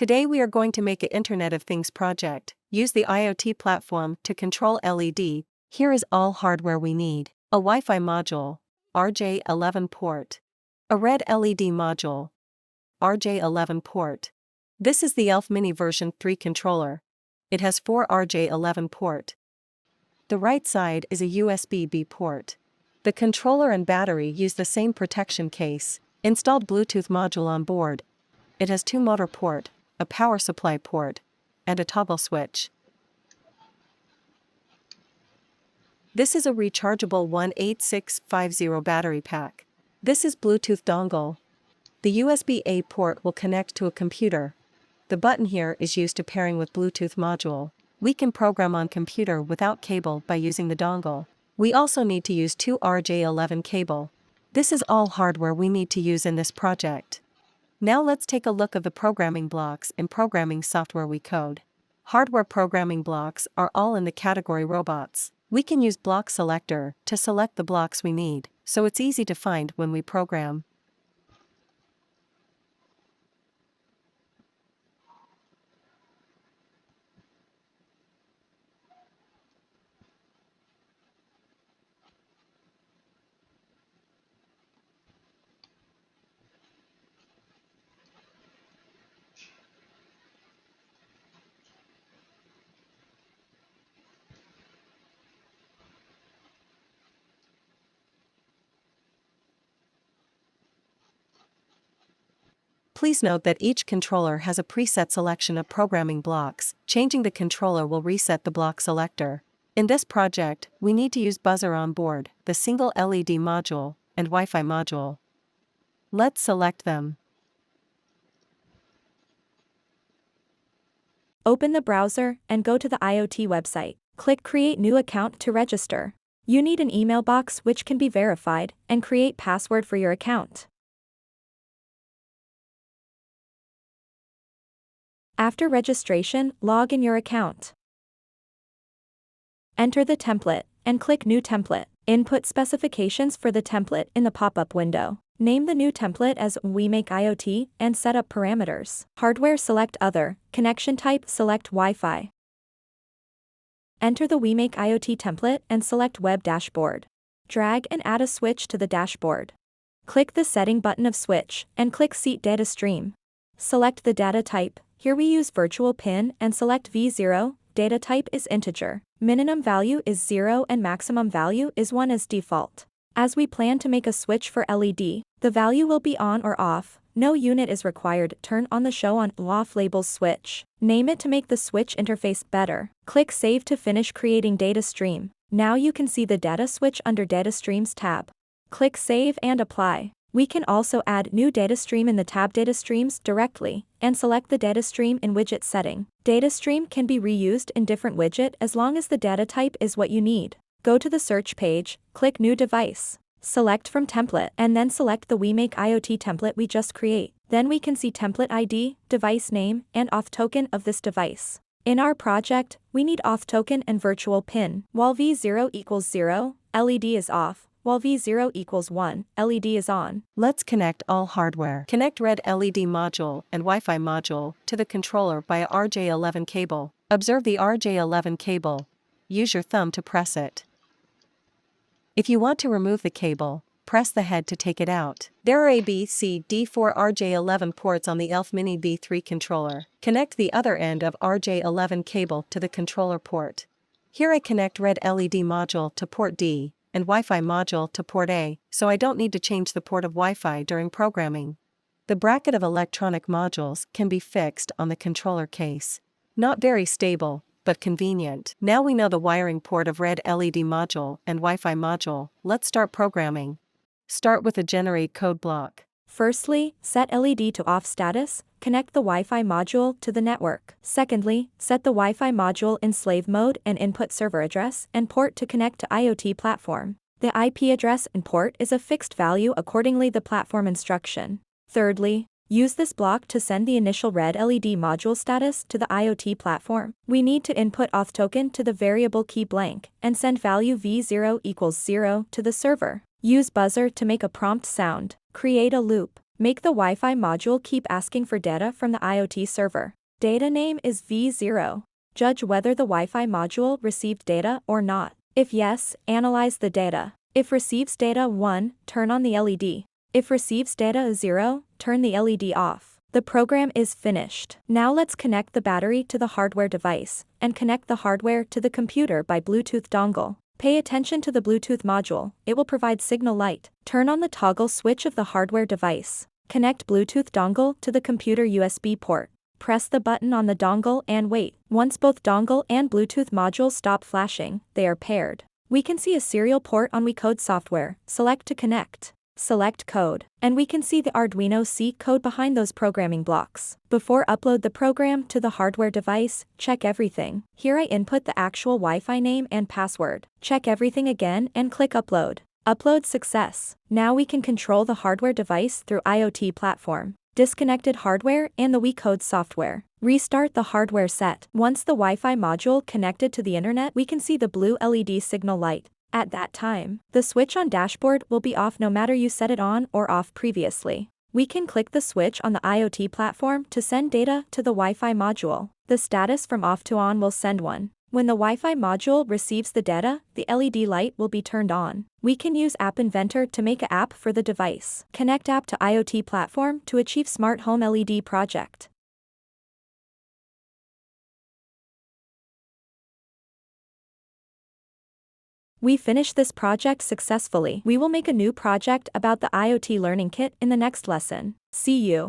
Today we are going to make an Internet of Things project. Use the IoT platform to control LED. Here is all hardware we need. A Wi-Fi module, RJ11 port. A red LED module, RJ11 port. This is the ELF Mini version 3 controller. It has 4 RJ11 port. The right side is a USB-B port. The controller and battery use the same protection case. Installed Bluetooth module on board. It has 2 motor port, a power supply port, and a toggle switch. This is a rechargeable 18650 battery pack. This is Bluetooth dongle. The USB-A port will connect to a computer. The button here is used to pairing with Bluetooth module. We can program on computer without cable by using the dongle. We also need to use 2 RJ11 cable. This is all hardware we need to use in this project. Now let's take a look at the programming blocks and programming software we code. Hardware programming blocks are all in the category robots. We can use block selector to select the blocks we need, so it's easy to find when we program. Please note that each controller has a preset selection of programming blocks. Changing the controller will reset the block selector. In this project, we need to use buzzer on board, the single LED module, and Wi-Fi module. Let's select them. Open the browser and go to the IoT website. Click Create New Account to register. You need an email box which can be verified, and create password for your account. After registration, log in your account. Enter the template, and click New Template. Input specifications for the template in the pop-up window. Name the new template as We Make IoT, and set up parameters. Hardware select Other, connection type select Wi-Fi. Enter the We Make IoT template and select Web Dashboard. Drag and add a switch to the dashboard. Click the Setting button of switch, and click Seat Data Stream. Select the data type. Here we use virtual pin and select V0, data type is integer, minimum value is 0 and maximum value is 1 as default. As we plan to make a switch for LED, the value will be on or off, no unit is required. Turn on the Show on Off labels switch. Name it to make the switch interface better. Click Save to finish creating data stream. Now you can see the data switch under Data Streams tab. Click Save and Apply. We can also add new data stream in the tab Data Streams directly, and select the data stream in widget setting. Data stream can be reused in different widget as long as the data type is what you need. Go to the search page, click New Device. Select from template and then select the We Make IoT template we just create. Then we can see template ID, device name, and auth token of this device. In our project, we need auth token and virtual pin. While V0 equals 0, LED is off. While V0 equals 1, LED is on. Let's connect all hardware. Connect red LED module and Wi-Fi module to the controller by a RJ11 cable. Observe the RJ11 cable. Use your thumb to press it. If you want to remove the cable, press the head to take it out. There are A, B, C, D, 4 RJ11 ports on the ELF Mini B3 controller. Connect the other end of RJ11 cable to the controller port. Here I connect red LED module to port D, and Wi-Fi module to port A, so I don't need to change the port of Wi-Fi during programming. The bracket of electronic modules can be fixed on the controller case. Not very stable, but convenient. Now we know the wiring port of red LED module and Wi-Fi module. Let's start programming. Start with a generate code block. Firstly, set LED to off status, connect the Wi-Fi module to the network. Secondly, set the Wi-Fi module in slave mode and input server address and port to connect to IoT platform. The IP address and port is a fixed value accordingly the platform instruction. Thirdly, use this block to send the initial red LED module status to the IoT platform. We need to input auth token to the variable key blank and send value V0 equals 0 to the server. Use buzzer to make a prompt sound. Create a loop. Make the Wi-Fi module keep asking for data from the IoT server. Data name is V0. Judge whether the Wi-Fi module received data or not. If yes, analyze the data. If receives data 1, turn on the LED. If receives data 0, turn the LED off. The program is finished. Now let's connect the battery to the hardware device, and connect the hardware to the computer by Bluetooth dongle. Pay attention to the Bluetooth module, it will provide signal light. Turn on the toggle switch of the hardware device. Connect Bluetooth dongle to the computer USB port. Press the button on the dongle and wait. Once both dongle and Bluetooth modules stop flashing, they are paired. We can see a serial port on WeCode software. Select to connect. Select code, and we can see the Arduino C code behind those programming blocks. Before upload the program to the hardware device, check everything. Here I input the actual Wi-Fi name and password. Check everything again and click upload. Upload success. Now we can control the hardware device through IoT platform. Disconnected hardware and the WeCode software. Restart the hardware set. Once the Wi-Fi module connected to the internet, we can see the blue LED signal light. At that time, the switch on dashboard will be off no matter you set it on or off previously. We can click the switch on the IoT platform to send data to the Wi-Fi module. The status from off to on will send one. When the Wi-Fi module receives the data, the LED light will be turned on. We can use App Inventor to make an app for the device. Connect app to IoT platform to achieve smart home LED project. We finished this project successfully. We will make a new project about the IoT Learning Kit in the next lesson. See you.